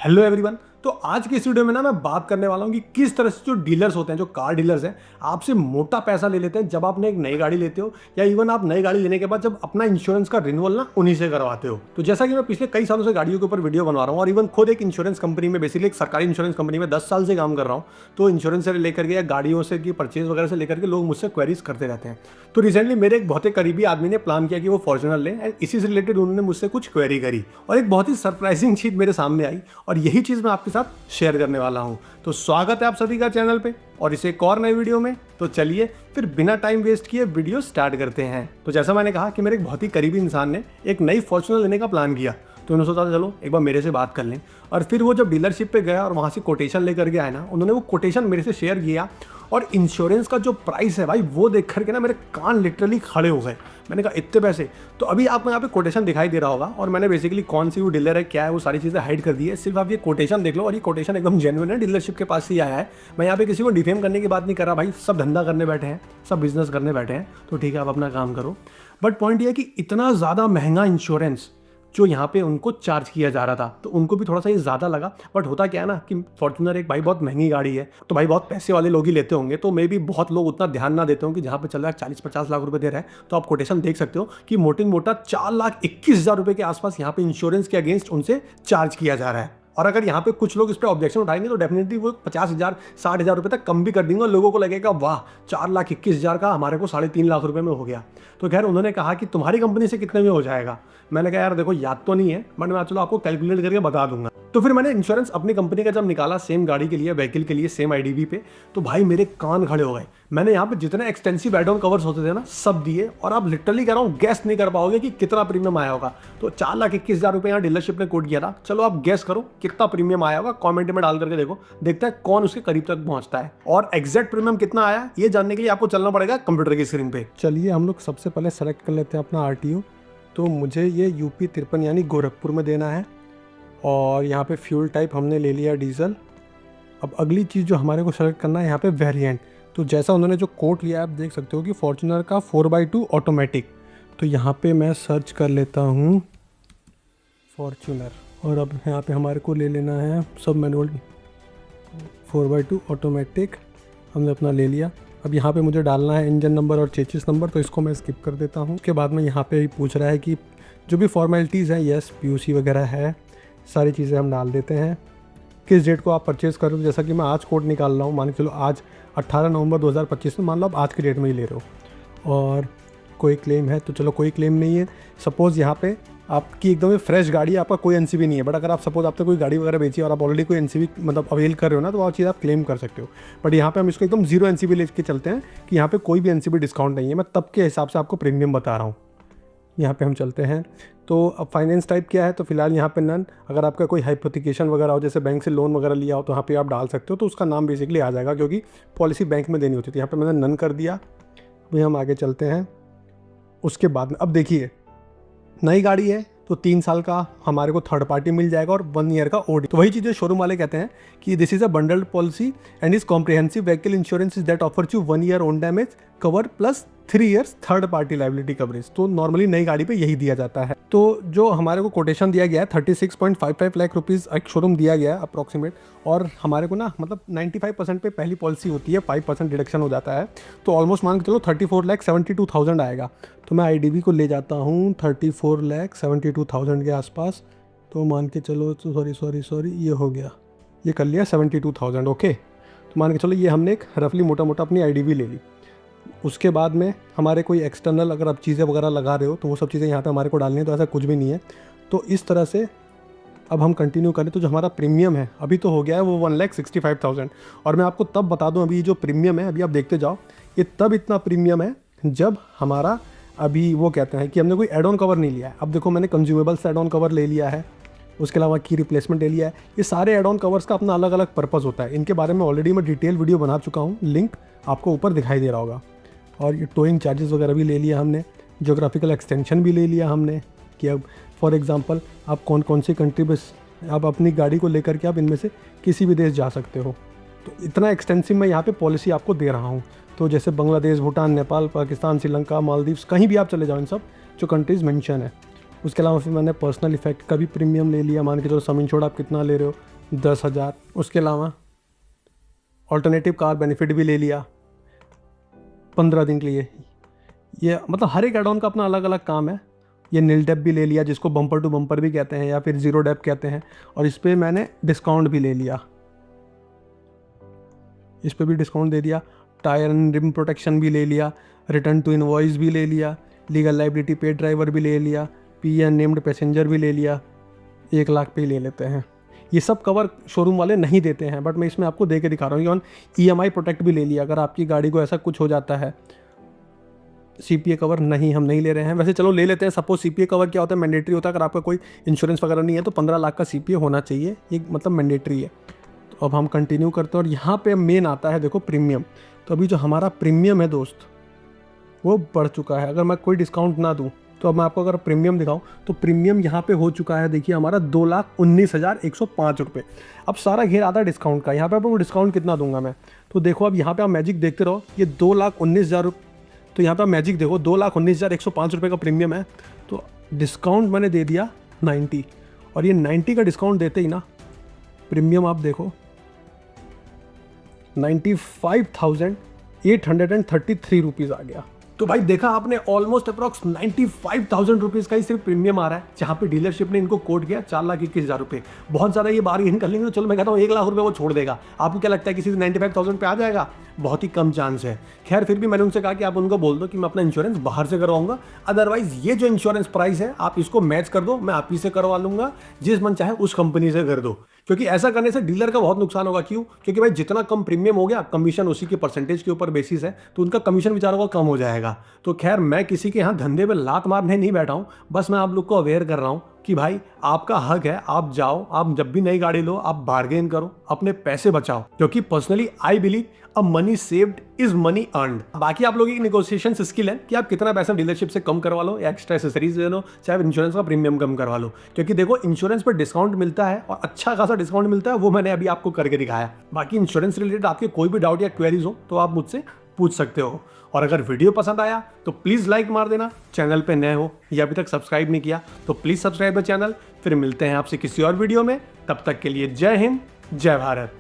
Hello everyone. तो आज की इस वीडियो में ना मैं बात करने वाला हूँ कि किस तरह से जो डीलर्स होते हैं, जो कार डीलर्स हैं, आपसे मोटा पैसा ले लेते हैं जब आपने एक नई गाड़ी लेते हो, या इवन आप नई गाड़ी लेने के बाद जब अपना इंश्योरेंस का रिन्यूअल ना उन्हीं से करवाते हो। तो जैसा कि मैं पिछले कई सालों से गाड़ियों के ऊपर वीडियो बनवा रहा हूँ और इवन खुद एक इंश्योरेंस कंपनी में, बेसिकली एक सरकारी इंश्योरेंस कंपनी में 10 साल से काम कर रहा हूँ। तो इंश्योरेंस से लेकर के या गाड़ियों से की परचेज वगैरह से लेकर के लोग मुझसे क्वेरीज करते रहते हैं। तो रिसेंटली मेरे एक बहुत ही करीबी आदमी ने प्लान किया कि वो फॉर्च्यूनर ले, एंड इसी से रिलेटेड उन्होंने मुझसे कुछ क्वेरी करी और एक बहुत ही सरप्राइजिंग चीज़ मेरे सामने आई और यही चीज़ मैं आपके साथ शेयर करने वाला हूँ। तो स्वागत है आप सभी का चैनल पे और इसे एक और नई वीडियो में। तो चलिए फिर बिना टाइम वेस्ट किए वीडियो स्टार्ट करते हैं। तो जैसा मैंने कहा कि मेरे एक बहुत ही करीबी इंसान ने एक नई फॉर्च्यूनर लेने का प्लान किया, तो उन्होंने सोचा चलो एक बार मेरे से बात कर लें। और फिर वो जब डीलरशिप पे गया और वहाँ से कोटेशन लेकर के आया ना, उन्होंने वो कोटेशन मेरे से शेयर किया और इंश्योरेंस का जो प्राइस है भाई वो देख करके ना मेरे कान लिटरली खड़े हो गए। मैंने कहा इतने पैसे। तो अभी आपको यहाँ पे कोटेशन दिखाई दे रहा होगा और मैंने बेसिकली कौन सी वो डीलर है, क्या है, वो सारी चीज़ें हाइड कर दी है। सिर्फ आप ये कोटेशन देख लो और ये कोटेशन एकदम जेन्युइन है, डीलरशिप के पास ही आया है। मैं यहाँ पे किसी को डिफेम करने की बात नहीं कर रहा भाई, सब धंधा करने बैठे हैं, सब बिजनेस करने बैठे हैं, तो ठीक है आप अपना काम करो। बट पॉइंट ये है कि इतना ज़्यादा महंगा इंश्योरेंस जो यहाँ पे उनको चार्ज किया जा रहा था, तो उनको भी थोड़ा सा ये ज़्यादा लगा। बट होता क्या है ना कि फॉर्च्यूनर एक भाई बहुत महंगी गाड़ी है, तो भाई बहुत पैसे वाले लोग ही लेते होंगे, तो मे भी बहुत लोग उतना ध्यान ना देते होंगे कि जहाँ पे चल रहा है 40-50 लाख रुपए दे रहा है। तो आप कोटेशन देख सकते हो कि मोटी मोटा 4,21,000 रुपए के आसपास यहाँ पे इंश्योरेंस के अगेंस्ट उनसे चार्ज किया जा रहा है। और अगर यहाँ पे कुछ लोग इस पर ऑब्जेक्शन उठाएंगे तो डेफिनेटली वो 50,000 60,000 रुपये तक कम भी कर देंगे और लोगों को लगेगा वाह 4,21,000 का हमारे को 3.5 लाख रुपए में हो गया। तो खैर उन्होंने कहा कि तुम्हारी कंपनी से कितने में हो जाएगा। मैंने कहा यार देखो याद तो नहीं है, बट मैं चलो आपको कैलकुलेट करके बता दूंगा। तो फिर मैंने इंश्योरेंस अपनी कंपनी का जब निकाला सेम गाड़ी के लिए, व्हीकल के लिए, सेम आईडीवी पे, तो भाई मेरे कान खड़े हो गए। मैंने यहाँ पे जितने एक्सटेंसिव एड ऑन कवर्स होते थे ना सब दिए और आप लिटरली कह रहा हूँ गैस नहीं कर पाओगे कि कितना प्रीमियम आया होगा। तो 4,21,000 रुपये यहाँ डीलरशिप ने कोट किया था। चलो आप गैस करो कितना प्रीमियम आया होगा, कमेंट में डाल करके देखो, देखते हैं कौन उसके करीब तक पहुंचता है। और एग्जैक्ट प्रीमियम कितना आया ये जानने के लिए आपको चलना पड़ेगा कंप्यूटर की स्क्रीन पे। चलिए हम लोग सबसे पहले सेलेक्ट कर लेते हैं अपना आरटीओ। तो मुझे ये यूपी 53 यानी गोरखपुर में देना है और यहाँ पे फ्यूल टाइप हमने ले लिया डीजल। अब अगली चीज़ जो हमारे को सेलेक्ट करना है यहाँ पे वेरिएंट। तो जैसा उन्होंने जो कोड लिया आप देख सकते हो कि फॉर्च्यूनर का 4x2 ऑटोमेटिक। तो यहाँ पे मैं सर्च कर लेता हूँ फॉर्च्यूनर और अब यहाँ पे हमारे को ले लेना है सब मैनुअल 4x2 ऑटोमेटिक। हमने अपना ले लिया। अब यहाँ पे मुझे डालना है इंजन नंबर और चेसिस नंबर, तो इसको मैं स्किप कर देता हूँ। उसके बाद में यहाँ पे पूछ रहा है कि जो भी फॉर्मेलिटीज़ हैं, यस पीयूसी वगैरह है, सारी चीज़ें हम डाल देते हैं। किस डेट को आप परचेज़ कर रहे हो, जैसा कि मैं आज कोड निकाल रहा हूँ, मान के चलो आज 18 नवंबर 2025 में, मान लो आप आज की डेट में ही ले रहे हो। और कोई क्लेम है तो चलो कोई क्लेम नहीं है। सपोज़ यहाँ पे आपकी एकदम फ्रेश गाड़ी है, आपका कोई एनसीबी नहीं है, बट अगर आप सपोज आपने कोई गाड़ी वगैरह बेची और आप ऑलरेडी कोई एनसीबी मतलब अवेल कर रहे हो ना, तो वो चीज़ आप क्लेम कर सकते हो। बट यहाँ पे हम इसको एकदम जीरो एनसीबी लेके चलते हैं कि यहाँ पे कोई भी एनसीबी डिस्काउंट नहीं है। मैं तब के हिसाब से आपको प्रीमियम बता रहा हूँ। यहाँ पे हम चलते हैं। तो अब फाइनेंस टाइप क्या है, तो फिलहाल यहाँ पे नन। अगर आपका कोई हाइपोथिकेशन वगैरह हो, जैसे बैंक से लोन वगैरह लिया हो, तो यहाँ पे आप डाल सकते हो, तो उसका नाम बेसिकली आ जाएगा क्योंकि पॉलिसी बैंक में देनी होती थी। यहाँ पे मैंने नन कर दिया। अभी हम आगे चलते हैं। उसके बाद में अब देखिए नई गाड़ी है तो 3 साल का हमारे को थर्ड पार्टी मिल जाएगा और 1 ईयर का ओडी। तो वही चीज़ें शोरूम वाले कहते हैं कि this is a bundled policy and is comprehensive vehicle insurance is that offers you 1 year own damage cover plus 3 years third party liability coverage. तो नॉर्मली नई गाड़ी पे यही दिया जाता है। तो जो हमारे को कोटेशन दिया गया है 36.55 लाख रुपीज़ एक शोरूम दिया गया है अप्रॉक्सीमेट। और हमारे को ना मतलब 95% पे पहली पॉलिसी होती है, 5% डिडक्शन हो जाता है, तो ऑलमोस्ट मान के चलो 34,72,000 आएगा। तो मैं आईडीवी को ले जाता हूँ 34,72,000 के आसपास। तो मान के चलो सॉरी ये हो गया, ये कर लिया 72,000। ओके, तो मान के चलो ये हमने एक रफली मोटा मोटा अपनी आईडीवी ले ली। उसके बाद में हमारे कोई एक्सटर्नल अगर आप चीज़ें वगैरह लगा रहे हो तो वो सब चीज़ें यहाँ पे हमारे को डालनी है, तो ऐसा कुछ भी नहीं है। तो इस तरह से अब हम कंटिन्यू करें तो जो हमारा प्रीमियम है अभी तो हो गया है वो 1,65,000। और मैं आपको तब बता दूं अभी जो प्रीमियम है, अभी आप देखते जाओ, ये तब इतना प्रीमियम है जब हमारा अभी वो कहते हैं कि हमने कोई एड ऑन कवर नहीं लिया है। अब देखो मैंने कंज्यूमेबल्स एड ऑन कवर ले लिया है, उसके अलावा की रिप्लेसमेंट ले लिया है। ये सारे एड ऑन कवर्स का अपना अलग अलग पर्पज़ होता है। इनके बारे में ऑलरेडी मैं डिटेल वीडियो बना चुका हूँ, लिंक आपको ऊपर दिखाई दे रहा होगा। और ये टोइंग चार्जेस वगैरह भी ले लिया हमने, जोग्राफिकल एक्सटेंशन भी ले लिया हमने कि अब फॉर एग्जांपल आप कौन कौन सी कंट्री में आप अपनी गाड़ी को लेकर के आप इनमें से किसी भी देश जा सकते हो। तो इतना एक्सटेंसिव मैं यहाँ पे पॉलिसी आपको दे रहा हूँ। तो जैसे बांग्लादेश, भूटान, नेपाल, पाकिस्तान, श्रीलंका, मालदीव्स, कहीं भी आप चले जाओ, इन सब जो कंट्रीज़ मेंशन है। उसके अलावा फिर मैंने पर्सनल इफेक्ट का भी प्रीमियम ले लिया। मान के चलो सम इंश्योर्ड आप कितना ले रहे हो, 10,000। उसके अलावा ऑल्टरनेटिव कार बेनिफिट भी ले लिया 15 दिन के लिए। ये मतलब हर एक एड ऑन का अपना अलग अलग काम है। ये नील डेप भी ले लिया, जिसको बम्पर टू बम्पर भी कहते हैं या फिर ज़ीरो डेप कहते हैं, और इस पर मैंने डिस्काउंट भी ले लिया, इस पर भी डिस्काउंट दे दिया। टायर एंड रिम प्रोटेक्शन भी ले लिया, रिटर्न टू इनवॉइस भी ले लिया, लीगल लाइबिलिटी पेड ड्राइवर भी ले लिया, पी एन नेम्ड पैसेंजर भी ले लिया। 1 लाख पे ही ले लेते हैं। ये सब कवर शोरूम वाले नहीं देते हैं, बट मैं इसमें आपको दे के दिखा रहा हूँ। EMI प्रोटेक्ट भी ले लिया, अगर आपकी गाड़ी को ऐसा कुछ हो जाता है। CPA कवर नहीं, हम नहीं ले रहे हैं। वैसे चलो ले लेते हैं। सपोज CPA कवर क्या होता है, मैंडेटरी होता है। अगर आपका कोई इंश्योरेंस वगैरह नहीं है तो 15 लाख का CPA होना चाहिए, ये मतलब मैंडेटरी है। तो अब हम कंटिन्यू करते हैं, और यहाँ पे मेन आता है देखो प्रीमियम। तो अभी जो हमारा प्रीमियम है दोस्त, वो बढ़ चुका है। अगर मैं कोई डिस्काउंट ना दूँ तो अब मैं आपको अगर प्रीमियम दिखाऊं तो प्रीमियम यहाँ पे हो चुका है, देखिए हमारा 2,19,105 रुपये। अब सारा घेर आता है डिस्काउंट का। यहाँ पे आपको डिस्काउंट कितना दूंगा मैं, तो देखो अब यहाँ पे आप मैजिक देखते रहो। ये 2,19,000, तो यहाँ पे आप मैजिक देखो 2,19,105 रुपये का प्रीमियम है। तो डिस्काउंट मैंने दे दिया 90, और ये 90 का डिस्काउंट देते ही ना प्रीमियम आप देखो 95,833 रुपीज़ आ गया। तो भाई देखा आपने, ऑलमोस्ट अप्रॉक्स 95,000 रुपीज़ का ही सिर्फ प्रीमियम आ रहा है, जहाँ पे डीलरशिप ने इनको कोट किया 4,21,000 रुपये। बहुत ज़्यादा ये बार्गेन कर लेंगे तो चलो मैं कहता हूँ 1 लाख रुपये वो छोड़ देगा। आपको क्या लगता है किसी से 95,000 पे आ जाएगा? बहुत ही कम चांस है। खैर फिर भी मैंने उनसे कहा कि आप उनको बोल दो कि मैं अपना इंश्योरेंस बाहर से करवाऊंगा, अदरवाइज ये जो इंश्योरेंस प्राइस है आप इसको मैच कर दो, मैं आप ही से करवा लूंगा, जिस मन चाहे उस कंपनी से कर दो। क्योंकि ऐसा करने से डीलर का बहुत नुकसान होगा। क्यों? क्योंकि भाई जितना कम प्रीमियम हो गया, कमीशन उसी के परसेंटेज के ऊपर बेसिस है, तो उनका कमीशन बेचारों का कम हो जाएगा। तो खैर मैं किसी के यहाँ धंधे पे लात मारने नहीं बैठा हूँ, बस मैं आप लोग को अवेयर कर रहा हूँ कि भाई आपका हक है, आप जाओ, आप जब भी नई गाड़ी लो आप बार्गेन करो, अपने पैसे बचाओ। क्योंकि personally I believe a money saved is money earned. बाकी आप लोगों की निगोशिएशन स्किल है कि आप कितना पैसा डीलरशिप से कम करवा लो या एक्स्ट्रा एसेसरीज ले लो, चाहे इंश्योरेंस का प्रीमियम कम करवा लो। क्योंकि देखो इंश्योरेंस पर डिस्काउंट मिलता है और अच्छा खासा डिस्काउंट मिलता है, वो मैंने अभी आपको करके दिखाया। बाकी इंश्योरेंस रिलेटेड आपके कोई भी डाउट या क्वेरीज हो तो आप मुझसे पूछ सकते हो। और अगर वीडियो पसंद आया तो प्लीज़ लाइक मार देना। चैनल पे नए हो या अभी तक सब्सक्राइब नहीं किया तो प्लीज़ सब्सक्राइब द चैनल। फिर मिलते हैं आपसे किसी और वीडियो में, तब तक के लिए जय हिंद, जय भारत।